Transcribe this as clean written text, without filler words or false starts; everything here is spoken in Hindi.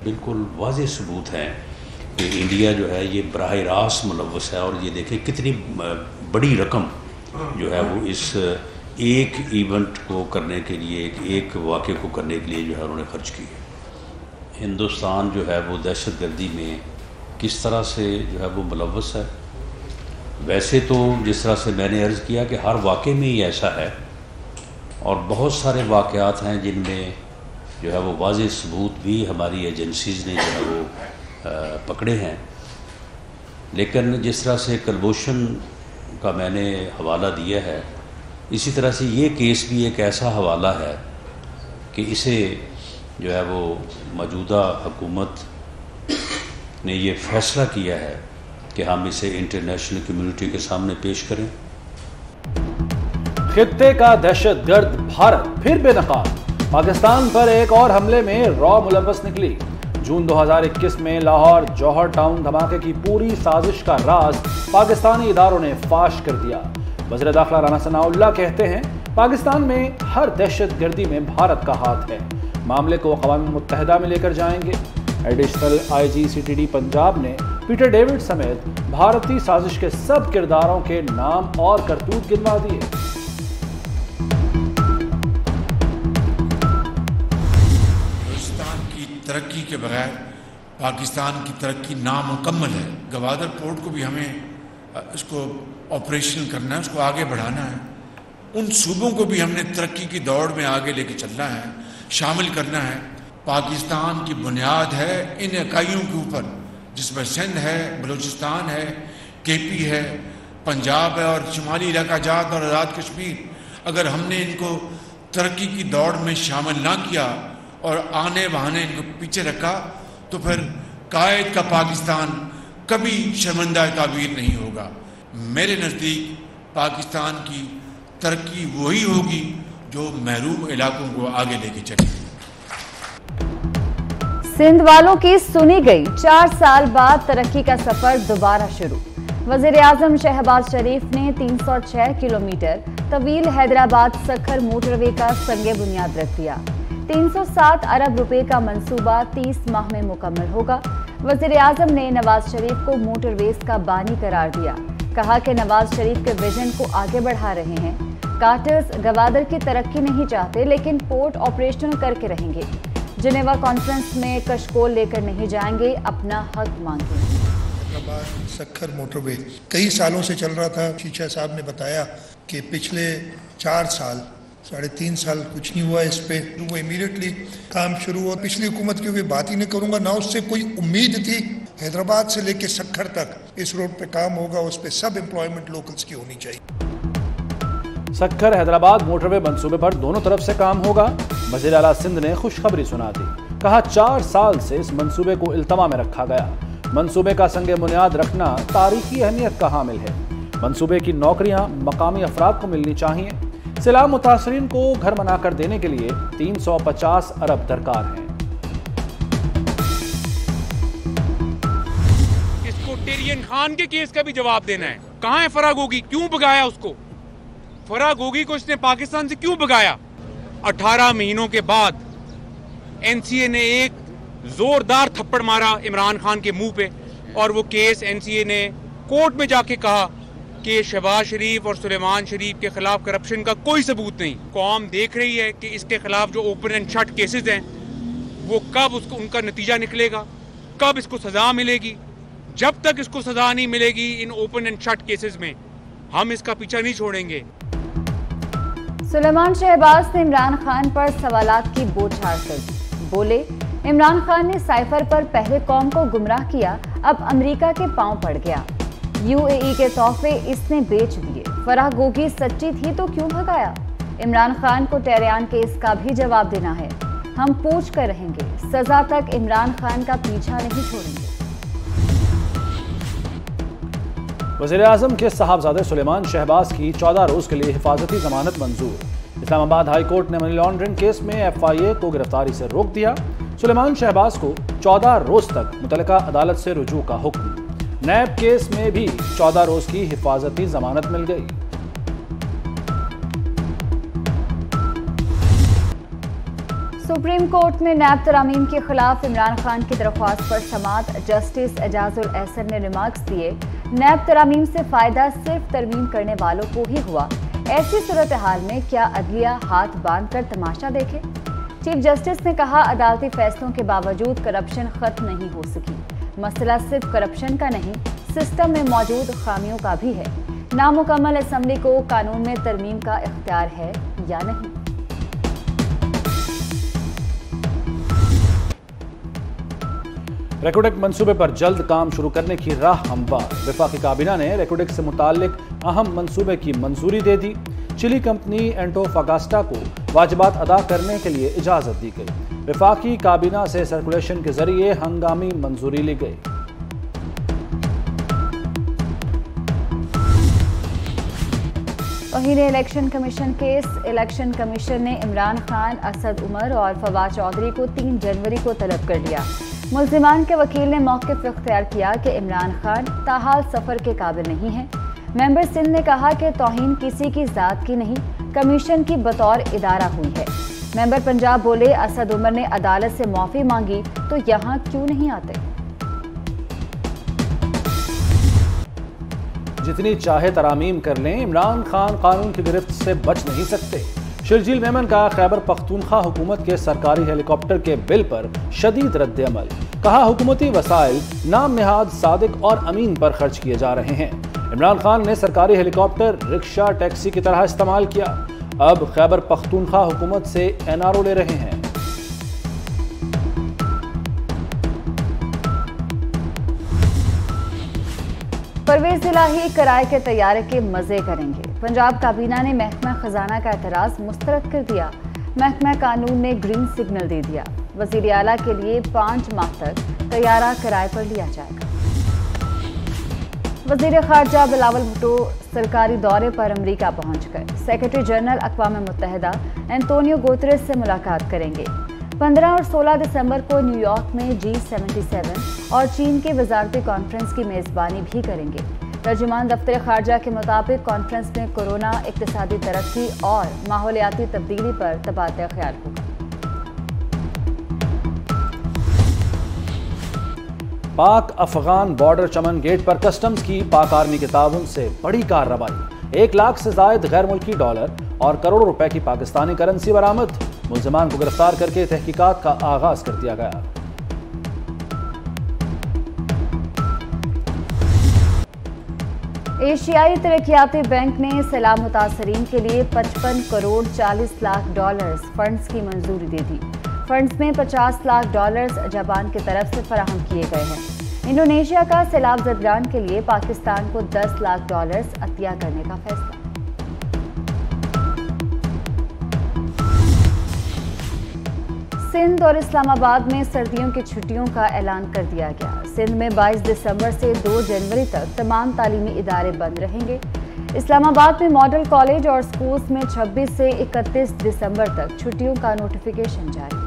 बिल्कुल वाज़ेह सबूत हैं कि इंडिया जो है ये बराह रास्त मुलव्वस है, और ये देखें कितनी बड़ी रकम जो है वो इस एक इवेंट को करने के लिए, एक वाक़े को करने के लिए जो है उन्होंने खर्च की। हिंदुस्तान जो है वो दहशतगर्दी में किस तरह से जो है वो मुलव्वस है। वैसे तो जिस तरह से मैंने अर्ज़ किया कि हर वाक़े में ही ऐसा है, और बहुत सारे वाक़यात हैं जिनमें जो है वो वाज़ेह सबूत भी हमारी एजेंसीज़ ने जो है वो पकड़े हैं। लेकिन जिस तरह से कलभूषण का मैंने हवाला दिया है, इसी तरह से ये केस भी एक ऐसा हवाला है कि इसे जो है वो मौजूदा हुकूमत ने ये फ़ैसला किया है कि हम इसे इंटरनेशनल कम्युनिटी के सामने पेश करें। खित्ते का दहशतगर्द भारत फिर बेनकाब। पाकिस्तान पर एक और हमले में रॉ मुलव्वस निकली। जून 2021 में लाहौर जौहर टाउन धमाके की पूरी साजिश का राज पाकिस्तानी इदारों ने फाश कर दिया। वज़ीर दाखिला राना सनाउल्लाह कहते हैं, पाकिस्तान में हर दहशतगर्दी में भारत का हाथ है। मामले को अक़वाम मुत्तहिदा में लेकर जाएंगे। एडिशनल IG CTD पंजाब ने पीटर डेविड समेत भारतीय साजिश के सब किरदारों के नाम और करतूत गिनवा दिए। हिंदुस्तान की तरक्की के बगैर पाकिस्तान की तरक्की नामुकम्मल है। गवादर पोर्ट को भी हमें इसको ऑपरेशनल करना है, उसको आगे बढ़ाना है। उन सूबों को भी हमने तरक्की की दौड़ में आगे लेके चलना है, शामिल करना है। पाकिस्तान की बुनियाद है इन इकाइयों के ऊपर, जिसमें सिंध है, बलूचिस्तान है, KP है, पंजाब है और शुमाली इलाका जात और आज़ाद कश्मीर। अगर हमने इनको तरक्की की दौड़ में शामिल ना किया और आने बहाने इनको पीछे रखा, तो फिर कायद का पाकिस्तान कभी शर्मिंदा ताबीर नहीं होगा। मेरे नज़दीक पाकिस्तान की तरक्की वही होगी जो महरूम इलाकों को आगे लेके चलेगी। सिंध वालों की सुनी गई 4 साल बाद तरक्की का सफर दोबारा शुरू। वजीर आजम शहबाज शरीफ ने 306 किलोमीटर तवील हैदराबाद सखर मोटरवे का संगे बुनियाद रख दिया। 307 अरब रुपए का मंसूबा 30 माह में मुकम्मल होगा। वजीर आजम ने नवाज शरीफ को मोटरवेज का बानी करार दिया। कहा कि नवाज शरीफ के विजन को आगे बढ़ा रहे हैं। कार्टर्स गवादर की तरक्की नहीं चाहते, लेकिन पोर्ट ऑपरेशनल करके रहेंगे। जिनेवा कॉन्फ्रेंस में कशकोल लेकर नहीं जाएंगे, अपना हक मांगेंगे। हैदराबाद सखर मोटरवे कई सालों से चल रहा था। शीशा साहब ने बताया कि पिछले 4 साल 3.5 साल कुछ नहीं हुआ इस पे। वो इमीडिएटली काम शुरू हुआ। पिछली हुकूमत की भी बात ही नहीं करूंगा, ना उससे कोई उम्मीद थी। हैदराबाद से लेके सखर तक इस रोड पे काम होगा, उस पे सब एम्प्लॉयमेंट लोकल्स की होनी चाहिए। सखर हैदराबाद मोटरवे मंसूबे पर दोनों तरफ से काम होगा। वज़ीर आला सिंध ने खुशखबरी सुना दी। कहा 4 साल से इस मंसूबे को इल्तमा में रखा गया। मंसूबे का संगे बुनियाद रखना तारीखी अहमियत का हामिल है। मंसूबे की नौकरियां मकामी अफराद को मिलनी चाहिए। सैलाब मुतासरीन को घर बनाकर देने के लिए 350 अरब दरकार हैं। इसको टेरियन खान के केस का भी जवाब देना है। कहाँ है फराग होगी? क्यों भगाया उसको? फराग होगी को इसने पाकिस्तान से क्यों भगाया? 18 महीनों के बाद NCA ने एक जोरदार थप्पड़ मारा इमरान खान के मुंह पे, और वो केस NCA ने कोर्ट में जाके कहा कि शहबाज शरीफ और सुलेमान शरीफ के खिलाफ करप्शन का कोई सबूत नहीं। कौम देख रही है कि इसके खिलाफ जो ओपन एंड शट केसेस हैं वो कब उसको उनका नतीजा निकलेगा, कब इसको सजा मिलेगी। जब तक इसको सजा नहीं मिलेगी in open and shut cases में, हम इसका पीछा नहीं छोड़ेंगे। सुलेमान शहबाज ने इमरान खान पर सवालात की बौछार कर दी। बोले, इमरान खान ने साइफर पर पहले कौम को गुमराह किया, अब अमेरिका के पांव पड़ गया। UAE के तोहफे इसने बेच दिए। फराह गोगी सच्ची थी तो क्यों भगाया? इमरान खान को टेरियान केस का भी जवाब देना है। हम पूछ कर रहेंगे, सजा तक इमरान खान का पीछा नहीं छोड़ेंगे। वज़ीर आज़म के साहबजादे सुलेमान शहबाज की 14 रोज के लिए हिफाजती जमानत मंजूर। इस्लामाबाद हाई कोर्ट ने मनी लॉन्ड्रिंग केस में FIA को गिरफ्तारी से रोक दिया। सुलेमान शहबाज को 14 रोज तक मुतल्लिका अदालत से रुजू का हुक्म। नैब केस में भी 14 रोज की हिफाजती जमानत मिल गई। सुप्रीम कोर्ट में नैब तरामीम के खिलाफ इमरान खान की दरख्वास्त पर समाअत जस्टिस एजाजुल एहसन ने रिमार्क्स दिए। नैब तरामीम से फायदा सिर्फ तरमीम करने वालों को ही हुआ। ऐसी सूरत हाल में क्या अदलिया हाथ बांधकर तमाशा देखे? चीफ जस्टिस ने कहा, अदालती फैसलों के बावजूद करप्शन खत्म नहीं हो सकी। मसला सिर्फ करप्शन का नहीं, सिस्टम में मौजूद खामियों का भी है। नामुकम्मल असेंबली को कानून में तरमीम का इख्तियार है या नहीं? रेकोडेक मंसूबे पर जल्द काम शुरू करने की राह हमवार। वफाकी काबीना ने रेकोडेक से मुताल्लिक अहम मंसूबे की मंजूरी दे दी। चिली कंपनी एंटोफागास्टा को वाजिबात अदा करने के लिए इजाजत दी गई। वफाकी काबीना से सर्कुलेशन के जरिए हंगामी मंजूरी ली गई। तौहीन election commission case. Election commission ने इमरान खान, असद उमर और फवाद चौधरी को 3 जनवरी को तलब कर लिया। मुल्जिमान के वकील ने मौक़िफ़ इख्तियार किया कि इमरान खान ताहाल सफ़र के काबिल नहीं है। मेंबर सिंध ने कहा कि तौहीन किसी की ज़ात की नहीं, कमीशन की बतौर इदारा हुई है। मेंबर पंजाब बोले, असद उमर ने अदालत से माफ़ी मांगी तो यहाँ क्यों नहीं आते? जितनी चाहे तरामीम कर लें, इमरान खान कानून की गिरफ्त से बच नहीं सकते। शर्जील मेमन का खैबर पख्तूनख्वा हुकूमत के सरकारी हेलीकॉप्टर के बिल पर शदीद रद्द-ए-अमल। कहा, हुकूमती वसाइल नाम निहाद, सादिक और अमीन पर खर्च किए जा रहे हैं। इमरान खान ने सरकारी हेलीकॉप्टर रिक्शा टैक्सी की तरह इस्तेमाल किया। अब खैबर पख्तूनख्वा हुकूमत से एनआरओ ले रहे हैं। परवेज इलाही किराए के तैयारे के मजे करेंगे। पंजाब काबीना ने महकमा खजाना का एतराज मुस्तरद कर दिया। महकमा कानून ने ग्रीन सिग्नल दे दिया। वजीर आला के लिए 5 माह तक तैयारा किराए पर लिया जाएगा। वजीर खारजा बिलावल भुट्टो सरकारी दौरे पर अमरीका पहुंच गए। सेक्रेटरी जनरल अक़वाम मुत्तहिदा एंटोनियो गुतेरेस से मुलाकात करेंगे। 15 और 16 दिसंबर को न्यूयॉर्क में G77 और चीन के वजारती कॉन्फ्रेंस की मेज़बानी भी करेंगे। तर्जुमान दफ्तर खारजा के मुताबिक कॉन्फ्रेंस में कोरोना, इक़्तिसादी तरक्की और माहौलियाती तब्दीली पर तबादला ख्याल होगा। पाक अफगान बॉर्डर चमन गेट पर कस्टम्स की पाक आर्मी के ताउन से बड़ी कार्रवाई। 1 लाख से जायद गैर मुल्की डॉलर और करोड़ों रुपए की पाकिस्तानी करेंसी बरामद। मुल्जिमान को गिरफ्तार करके तहकीकात का आगाज कर दिया गया। एशियाई तरक्याती बैंक ने सैलाब मुतासरीन के लिए 55 करोड़ 40 लाख डॉलर्स फंड्स की मंजूरी दे दी। फंड्स में 50 लाख डॉलर्स जापान की तरफ से फराहम किए गए हैं। इंडोनेशिया का सैलाब ज़दगान के लिए पाकिस्तान को 10 लाख डॉलर्स अतिया करने का फैसला। सिंध और इस्लामाबाद में सर्दियों की छुट्टियों का ऐलान कर दिया गया। सिंध में 22 दिसंबर से 2 जनवरी तक तमाम तालीमी इदारे बंद रहेंगे। इस्लामाबाद में मॉडल कॉलेज और स्कूल्स में 26 से 31 दिसंबर तक छुट्टियों का नोटिफिकेशन जारी।